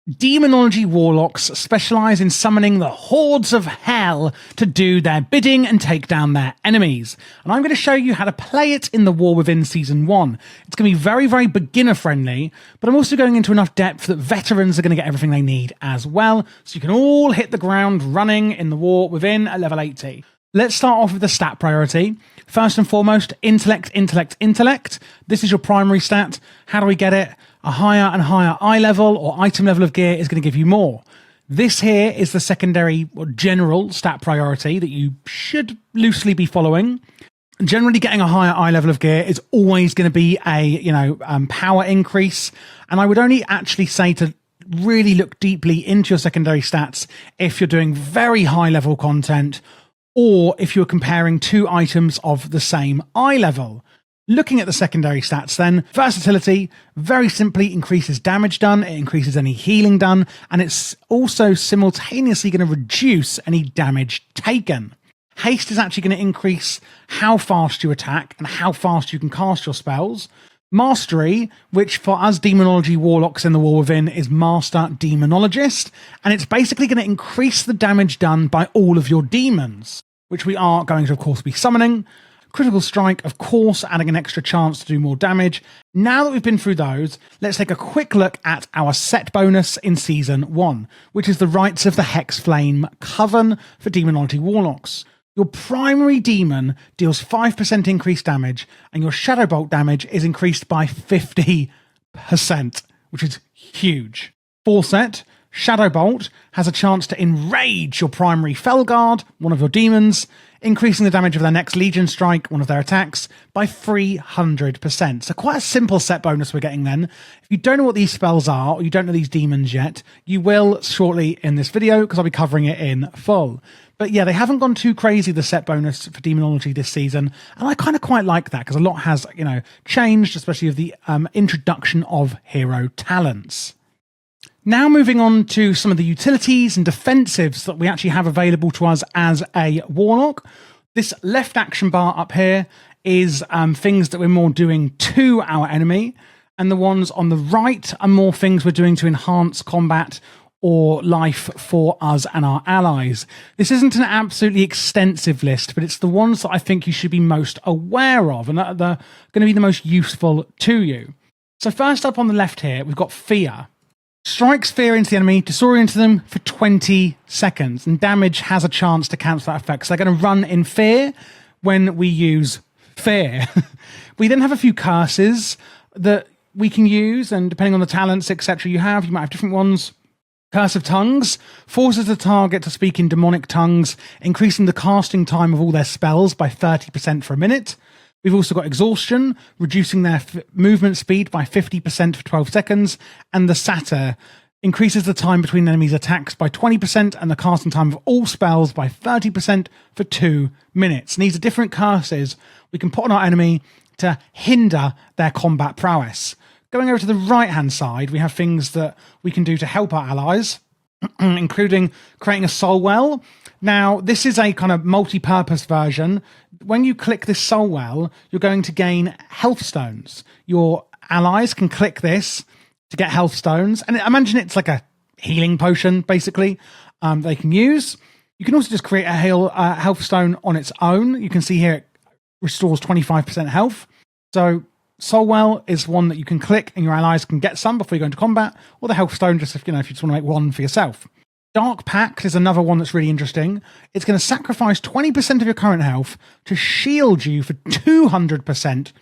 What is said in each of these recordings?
Demonology Warlocks specialise in summoning the hordes of hell to do their bidding and take down their enemies. And I'm going to show you how to play it in the War Within Season 1. It's going to be very, very beginner friendly, but I'm also going into enough depth that veterans are going to get everything they need as well, so you can all hit the ground running in the War Within at level 80. Let's start off with the stat priority. First and foremost, intellect, intellect, intellect. This is your primary stat. How do we get it? A higher and higher eye level or item level of gear is going to give you more. This here is the secondary or general stat priority that you should loosely be following. Generally, getting a higher eye level of gear is always going to be a power increase, and I would only actually say to really look deeply into your secondary stats if you're doing very high level content, or if you're comparing two items of the same eye level. Looking at the secondary stats then, versatility very simply increases damage done, it increases any healing done, and it's also simultaneously going to reduce any damage taken. Haste is actually going to increase how fast you attack and how fast you can cast your spells. Mastery, which for us Demonology Warlocks in the War Within is Master Demonologist, and it's basically going to increase the damage done by all of your demons, which we are going to of course be summoning. Critical Strike, of course, adding an extra chance to do more damage. Now that we've been through those, let's take a quick look at our set bonus in Season 1, which is the Rites of the Hexflame Coven for Demonology Warlocks. Your primary demon deals 5% increased damage, and your Shadow Bolt damage is increased by 50%, which is huge. Full set, Shadow Bolt has a chance to enrage your primary Felguard, one of your demons, increasing the damage of their next Legion Strike, one of their attacks, by 300%. So quite a simple set bonus we're getting then. If you don't know what these spells are, or you don't know these demons yet, you will shortly in this video, because I'll be covering it in full. But yeah, they haven't gone too crazy, the set bonus for Demonology this season, and I kind of quite like that, because a lot has, changed, especially with the introduction of hero talents. Now moving on to some of the utilities and defensives that we actually have available to us as a Warlock. This left action bar up here is things that we're more doing to our enemy, and the ones on the right are more things we're doing to enhance combat or life for us and our allies. This isn't an absolutely extensive list, but it's the ones that I think you should be most aware of and that are going to be the most useful to you. So first up on the left here, we've got Fear. Strikes fear into the enemy, disorient them for 20 seconds, and damage has a chance to cancel that effect. So they're going to run in fear when we use fear. We then have a few curses that we can use, and depending on the talents, etc. you might have different ones. Curse of Tongues forces the target to speak in demonic tongues, increasing the casting time of all their spells by 30% for a minute. We've also got Exhaustion, reducing their movement speed by 50% for 12 seconds. And the Satyr increases the time between enemies' attacks by 20% and the casting time of all spells by 30% for 2 minutes. And these are different curses we can put on our enemy to hinder their combat prowess. Going over to the right-hand side, we have things that we can do to help our allies, including creating a soul well. Now, this is a kind of multi-purpose version. When you click this soul well, you're going to gain health stones. Your allies can click this to get health stones. And I imagine it's like a healing potion, basically, they can use. You can also just create a health stone on its own. You can see here it restores 25% health. So soul well is one that you can click and your allies can get some before you go into combat, or the health stone just if you just want to make one for yourself. Dark Pact is another one that's really interesting. It's going to sacrifice 20% of your current health to shield you for 200%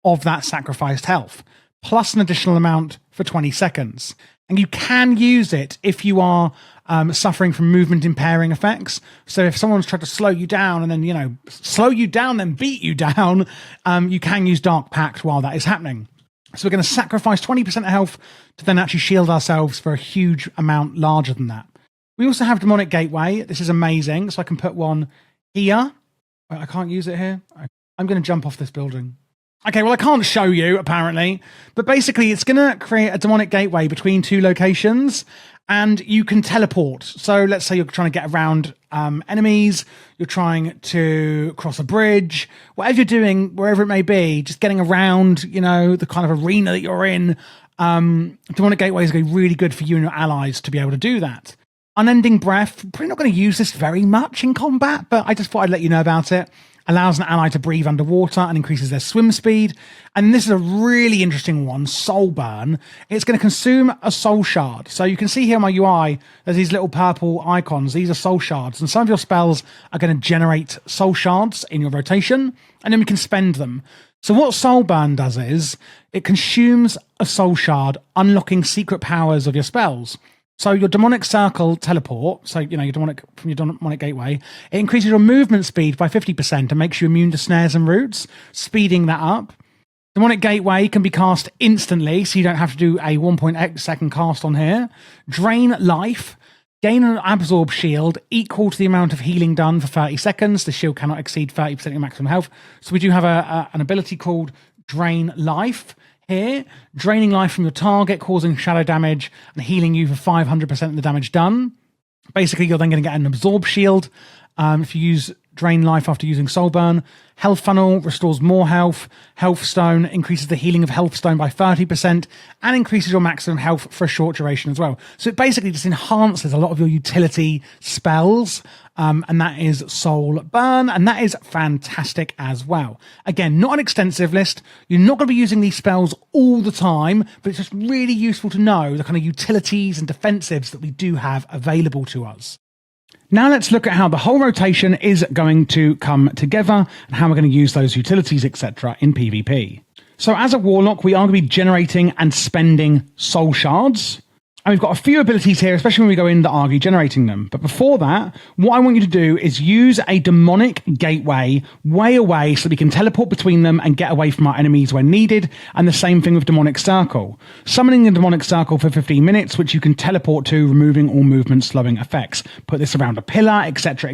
of that sacrificed health, plus an additional amount for 20 seconds. And you can use it if you are suffering from movement impairing effects. So if someone's tried to slow you down and then, slow you down, then beat you down, you can use Dark Pact while that is happening. So we're going to sacrifice 20% of health to then actually shield ourselves for a huge amount larger than that. We also have Demonic Gateway. This is amazing. So I can put one here. I can't use it here. I'm going to jump off this building. Okay, well, I can't show you, apparently. But basically, it's going to create a Demonic Gateway between two locations, and you can teleport. So let's say you're trying to get around enemies, you're trying to cross a bridge, whatever you're doing, wherever it may be, just getting around, the kind of arena that you're in, Demonic Gateway is going to be really good for you and your allies to be able to do that. Unending Breath, probably not going to use this very much in combat, but I just thought I'd let you know about it. Allows an ally to breathe underwater and increases their swim speed. And this is a really interesting one, Soul Burn. It's going to consume a soul shard. So you can see here on my UI, there's these little purple icons. These are soul shards. And some of your spells are going to generate soul shards in your rotation, and then we can spend them. So what Soul Burn does is it consumes a soul shard, unlocking secret powers of your spells. So your Demonic Circle teleport, so your demonic from your Demonic Gateway, it increases your movement speed by 50% and makes you immune to snares and roots, speeding that up. Demonic Gateway can be cast instantly, so you don't have to do a 1.8 second cast on here. Drain Life. Gain an absorb shield equal to the amount of healing done for 30 seconds. The shield cannot exceed 30% of your maximum health. So we do have an ability called Drain Life here. Draining life from your target, causing shadow damage and healing you for 500% of the damage done. Basically, you're then going to get an absorb shield if you use Drain Life after using Soul Burn. Health Funnel restores more health. Health Stone increases the healing of Health Stone by 30% and increases your maximum health for a short duration as well. So it basically just enhances a lot of your utility spells, and that is Soul Burn, and that is fantastic as well. Again, not an extensive list. You're not going to be using these spells all the time, but it's just really useful to know the kind of utilities and defensives that we do have available to us. Now let's look at how the whole rotation is going to come together and how we're going to use those utilities, etc. in PvP. So as a Warlock, we are going to be generating and spending soul shards. And we've got a few abilities here, especially when we go in that are generating them. But before that, what I want you to do is use a Demonic Gateway way away so that we can teleport between them and get away from our enemies when needed. And the same thing with Demonic Circle. Summoning the Demonic Circle for 15 minutes, which you can teleport to, removing all movement slowing effects. Put this around a pillar, etc.,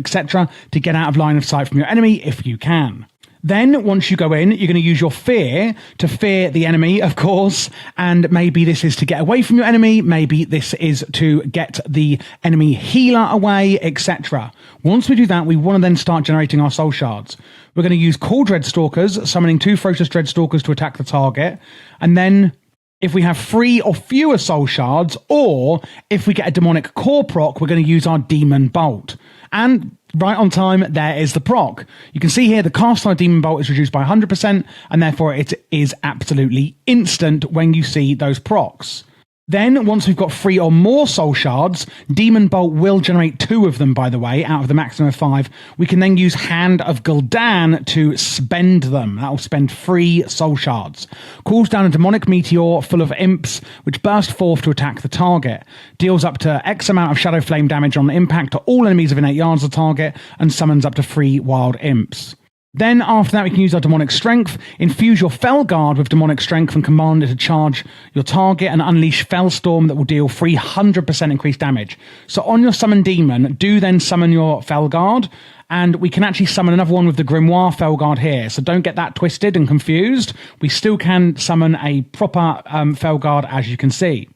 to get out of line of sight from your enemy if you can. Then, once you go in, you're going to use your fear to fear the enemy, of course, and maybe this is to get away from your enemy, maybe this is to get the enemy healer away, etc. Once we do that, we want to then start generating our soul shards. We're going to use Core Dreadstalkers, summoning 2 Ferocious Dreadstalkers to attack the target, and then if we have 3 or fewer soul shards, or if we get a demonic core proc, we're going to use our Demon Bolt. And right on time, there is the proc. You can see here the cast on a Demon Bolt is reduced by 100%, and therefore it is absolutely instant when you see those procs. Then, once we've got 3 or more soul shards, Demon Bolt will generate 2 of them, by the way, out of the maximum of 5. We can then use Hand of Gul'dan to spend them. That will spend 3 soul shards. Calls down a demonic meteor full of imps, which burst forth to attack the target. Deals up to X amount of shadow flame damage on impact to all enemies within 8 yards of the target, and summons up to 3 wild imps. Then after that, we can use our Demonic Strength, infuse your Felguard with Demonic Strength and command it to charge your target and unleash Fellstorm that will deal 300% increased damage. So on your Summon Demon, do then summon your Felguard, and we can actually summon another one with the Grimoire Felguard here. So don't get that twisted and confused. We still can summon a proper Felguard, as you can see.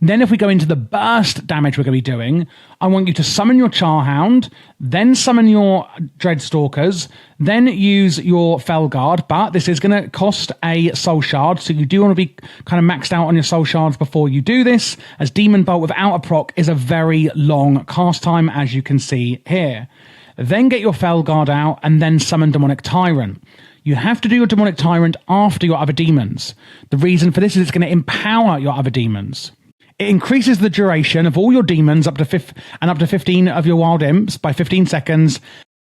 Then if we go into the burst damage we're going to be doing, I want you to summon your Charhound, then summon your Dreadstalkers, then use your Felguard, but this is going to cost a soul shard, so you do want to be kind of maxed out on your soul shards before you do this, as Demon Bolt without a proc is a very long cast time, as you can see here. Then get your Felguard out, and then summon Demonic Tyrant. You have to do your Demonic Tyrant after your other demons. The reason for this is it's going to empower your other demons. It increases the duration of all your demons up to 15 of your wild imps by 15 seconds.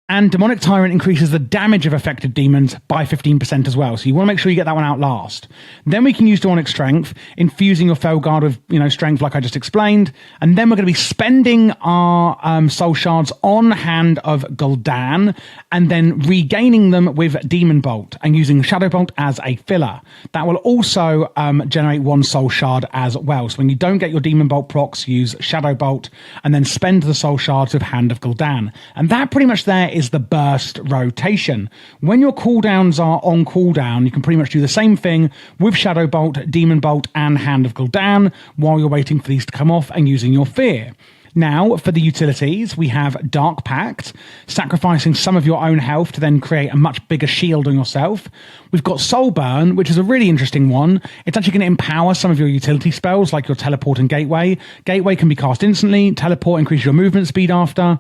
And Demonic Tyrant increases the damage of affected demons by 15% as well. So you want to make sure you get that one out last. Then we can use Demonic Strength, infusing your Felguard with strength like I just explained. And then we're going to be spending our soul shards on Hand of Gul'dan and then regaining them with Demon Bolt and using Shadow Bolt as a filler. That will also generate 1 soul shard as well. So when you don't get your Demon Bolt procs, use Shadow Bolt and then spend the soul shards with Hand of Gul'dan. And that pretty much there is the burst rotation. When your cooldowns are on cooldown, you can pretty much do the same thing with Shadow Bolt, Demon Bolt, and Hand of Gul'dan while you're waiting for these to come off and using your fear. Now, for the utilities, we have Dark Pact, sacrificing some of your own health to then create a much bigger shield on yourself. We've got Soul Burn, which is a really interesting one. It's actually going to empower some of your utility spells, like your Teleport and Gateway. Gateway can be cast instantly, Teleport increases your movement speed after,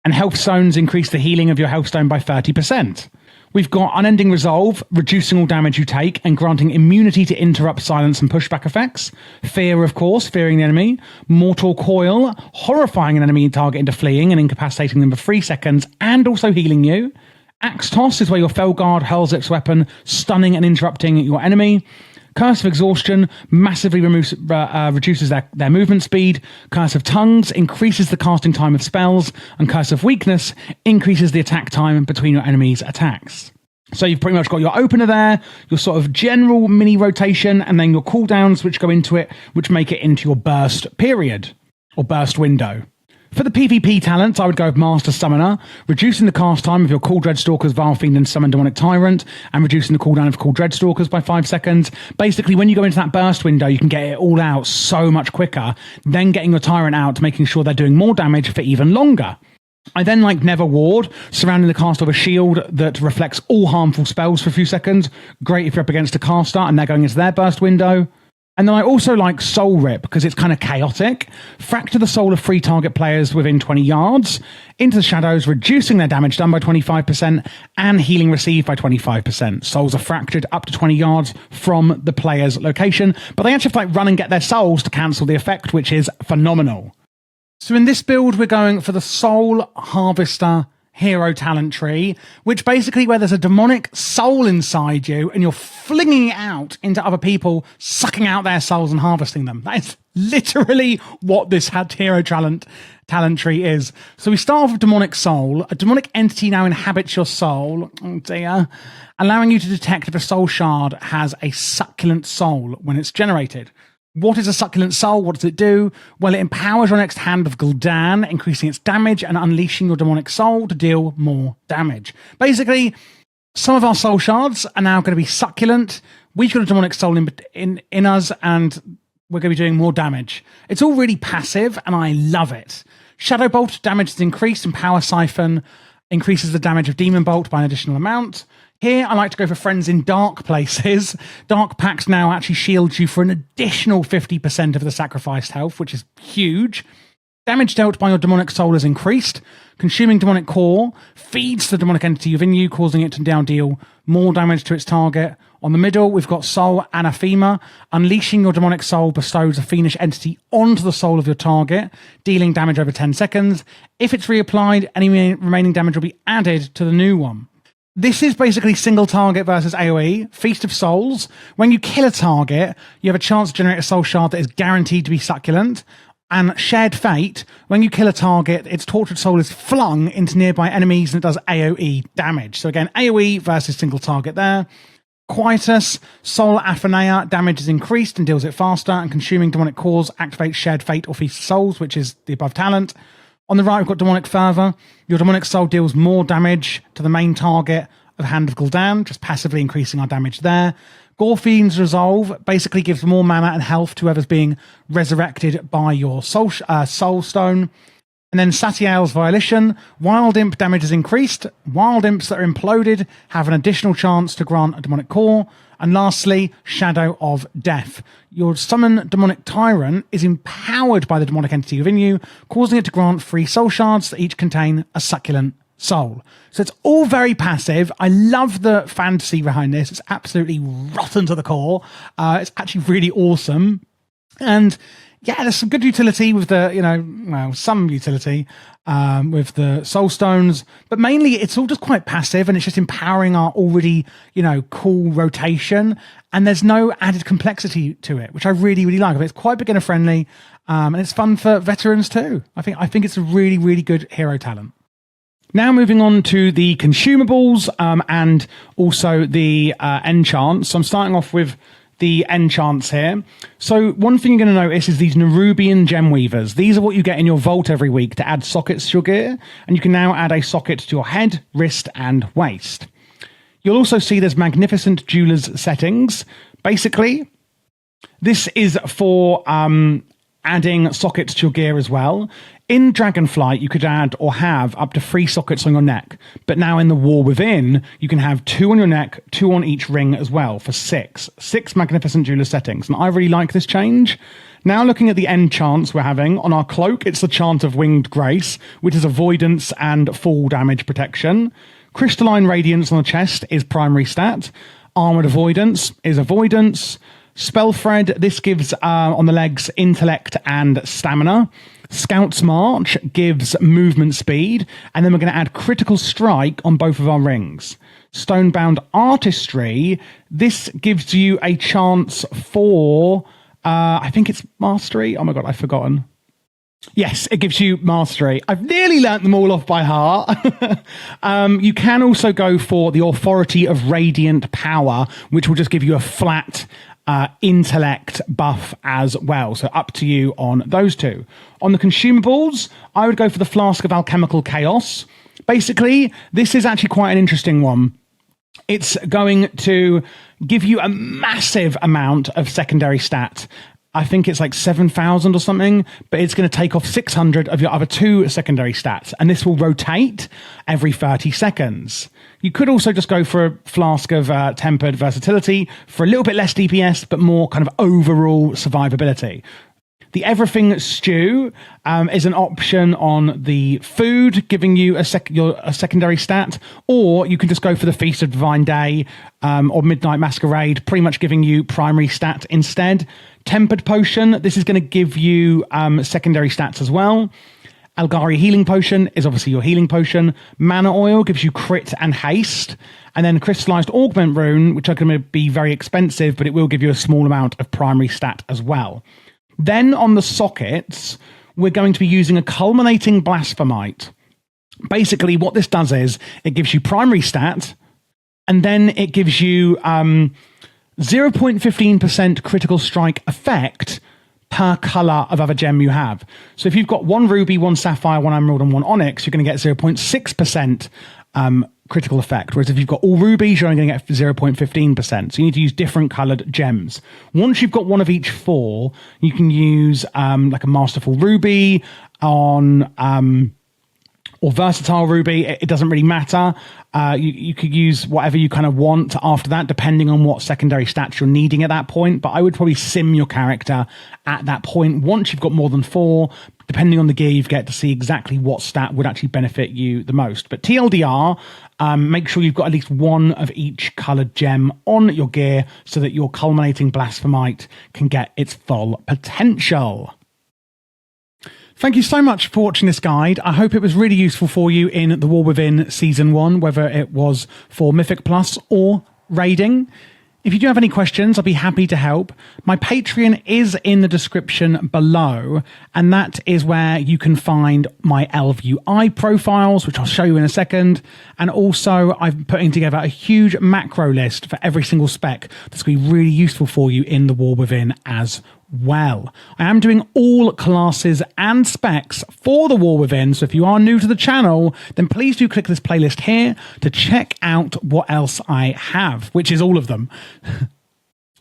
and Health Stones increase the healing of your Health Stone by 30%. We've got Unending Resolve, reducing all damage you take and granting immunity to interrupt, silence, and pushback effects. Fear, of course, fearing the enemy. Mortal Coil, horrifying an enemy target into fleeing and incapacitating them for 3 seconds and also healing you. Axe Toss is where your Felguard hurls its weapon, stunning and interrupting your enemy. Curse of Exhaustion massively reduces their movement speed. Curse of Tongues increases the casting time of spells. And Curse of Weakness increases the attack time between your enemies' attacks. So you've pretty much got your opener there, your sort of general mini rotation, and then your cooldowns which go into it, which make it into your burst period, or burst window. For the PvP talents, I would go with Master Summoner, reducing the cast time of your Cool Dreadstalkers, Vile Fiend, and Summon Demonic Tyrant, and reducing the cooldown of Cool Dreadstalkers by 5 seconds. Basically, when you go into that burst window, you can get it all out so much quicker, then getting your Tyrant out to making sure they're doing more damage for even longer. I then like Never Ward, surrounding the cast of a shield that reflects all harmful spells for a few seconds. Great if you're up against a caster and they're going into their burst window. And then I also like Soul Rip because it's kind of chaotic. Fracture the soul of 3 target players within 20 yards into the shadows, reducing their damage done by 25% and healing received by 25%. Souls are fractured up to 20 yards from the player's location, but they actually have to like run and get their souls to cancel the effect, which is phenomenal. So in this build, we're going for the Soul Harvester hero talent tree, which basically where there's a demonic soul inside you and you're flinging it out into other people, sucking out their souls and harvesting them. That is literally what this hero talent tree is. So we start off with demonic soul. A demonic entity now inhabits your soul. Oh dear. Allowing you to detect if a soul shard has a succulent soul when it's generated. What is a succulent soul? What does it do? Well, it empowers your next hand of Gul'dan, increasing its damage and unleashing your demonic soul to deal more damage. Basically, some of our soul shards are now going to be succulent. We've got a demonic soul in us, and we're going to be doing more damage. It's all really passive, and I love it. Shadow Bolt damage is increased, and Power Siphon increases the damage of Demon Bolt by an additional amount. Here, I like to go for friends in dark places. Dark Pacts now actually shields you for an additional 50% of the sacrificed health, which is huge. Damage dealt by your demonic soul is increased. Consuming demonic core feeds the demonic entity within you, causing it to now deal more damage to its target. On the middle, we've got Soul Anathema. Unleashing your demonic soul bestows a fiendish entity onto the soul of your target, dealing damage over 10 seconds. If it's reapplied, any remaining damage will be added to the new one. This is basically single target versus AoE, Feast of Souls. When you kill a target, you have a chance to generate a soul shard that is guaranteed to be succulent. And Shared Fate, when you kill a target, its tortured soul is flung into nearby enemies and it does AoE damage. So again, AoE versus single target there. Quietus, Soul Athenea, damage is increased and deals it faster, and consuming demonic cores activates Shared Fate or Feast of Souls, which is the above talent. On the right, we've got Demonic Fervor. Your demonic soul deals more damage to the main target of Hand of Gul'dan, just passively increasing our damage there. Gorfiend's Resolve basically gives more mana and health to whoever's being resurrected by your soul stone. And then Satiel's Violation. Wild Imp damage is increased. Wild Imps that are imploded have an additional chance to grant a demonic core. And lastly, Shadow of Death. Your Summon Demonic Tyrant is empowered by the demonic entity within you, causing it to grant 3 soul shards that each contain a succulent soul. So it's all very passive. I love the fantasy behind this. It's absolutely rotten to the core. It's actually really awesome. And yeah, there's some good utility with the, some utility with the soul stones, but mainly it's all just quite passive and it's just empowering our already, cool rotation. And there's no added complexity to it, which I really, really like. It's quite beginner friendly and it's fun for veterans too. I think it's a really, really good hero talent. Now moving on to the consumables and also the enchants. So I'm starting off with the enchants here. So one thing you're going to notice is these Nerubian Gem Weavers. These are what you get in your vault every week to add sockets to your gear, and you can now add a socket to your head, wrist, and waist. You'll also see there's Magnificent Jeweler's settings. Basically, this is for adding sockets to your gear as well. In Dragonflight, you could add or have up to 3 sockets on your neck. But now in the War Within, you can have 2 on your neck, 2 on each ring as well for 6. 6 magnificent jeweler settings. And I really like this change. Now looking at the end chants we're having, on our cloak, it's the chant of Winged Grace, which is avoidance and fall damage protection. Crystalline Radiance on the chest is primary stat. Armored Avoidance is avoidance. Spellthread, this gives on the legs intellect and stamina. Scout's March gives movement speed. And then we're going to add Critical Strike on both of our rings. Stonebound Artistry, this gives you a chance for... I think it's Mastery. Oh my God, I've forgotten. Yes, it gives you Mastery. I've nearly learnt them all off by heart. You can also go for the Authority of Radiant Power, which will just give you a flat intellect buff as well. So up to you on those two. On the consumables, I would go for the Flask of Alchemical Chaos. Basically, this is actually quite an interesting one. It's going to give you a massive amount of secondary stat. I think it's like 7,000 or something, but it's going to take off 600 of your other 2 secondary stats, and this will rotate every 30 seconds. You could also just go for a Flask of Tempered Versatility for a little bit less DPS, but more kind of overall survivability. The Everything Stew is an option on the food, giving you a secondary stat, or you can just go for the Feast of Divine Day or Midnight Masquerade, pretty much giving you primary stat instead. Tempered Potion, this is going to give you secondary stats as well. Algari Healing Potion is obviously your healing potion. Mana Oil gives you crit and haste. And then Crystallized Augment Rune, which are going to be very expensive, but it will give you a small amount of primary stat as well. Then on the sockets, we're going to be using a Culminating Blasphemite. Basically, what this does is it gives you primary stat, and then it gives you 0.15% critical strike effect per color of other gem you have. So if you've got 1 ruby, 1 sapphire, 1 emerald, and 1 onyx, you're going to get 0.6% critical effect. Whereas if you've got all rubies, you're only going to get 0.15%. So you need to use different colored gems. Once you've got one of each 4, you can use like a Masterful Ruby on or Versatile Ruby. It doesn't really matter. You could use whatever you kind of want after that, depending on what secondary stats you're needing at that point. But I would probably sim your character at that point once you've got more than 4, depending on the gear you get, to see exactly what stat would actually benefit you the most. But TLDR, make sure you've got at least 1 of each coloured gem on your gear so that your Culminating Blasphemite can get its full potential. Thank you so much for watching this guide. I hope it was really useful for you in The War Within Season 1, whether it was for Mythic Plus or raiding. If you do have any questions, I'll be happy to help. My Patreon is in the description below, and that is where you can find my LVUI profiles, which I'll show you in a second. And also, I'm putting together a huge macro list for every single spec that's going to be really useful for you in The War Within as well. I am doing all classes and specs for The War Within, so if you are new to the channel, then please do click this playlist here to check out what else I have, which is all of them.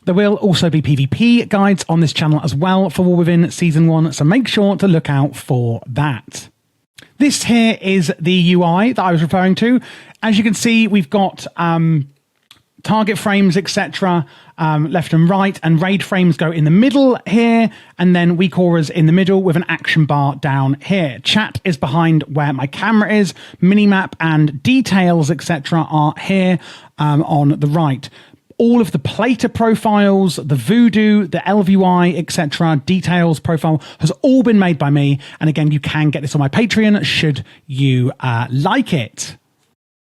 There will also be PvP guides on this channel as well for War Within Season 1, so make sure to look out for that. This here is the UI that I was referring to. As you can see, we've got target frames, etc., left and right, and raid frames go in the middle here, and then weak auras in the middle with an action bar down here. Chat is behind where my camera is. Minimap and details, etc., are here on the right. All of the plater profiles, the voodoo, the LVUI, etc., details profile has all been made by me. And again, you can get this on my Patreon should you like it.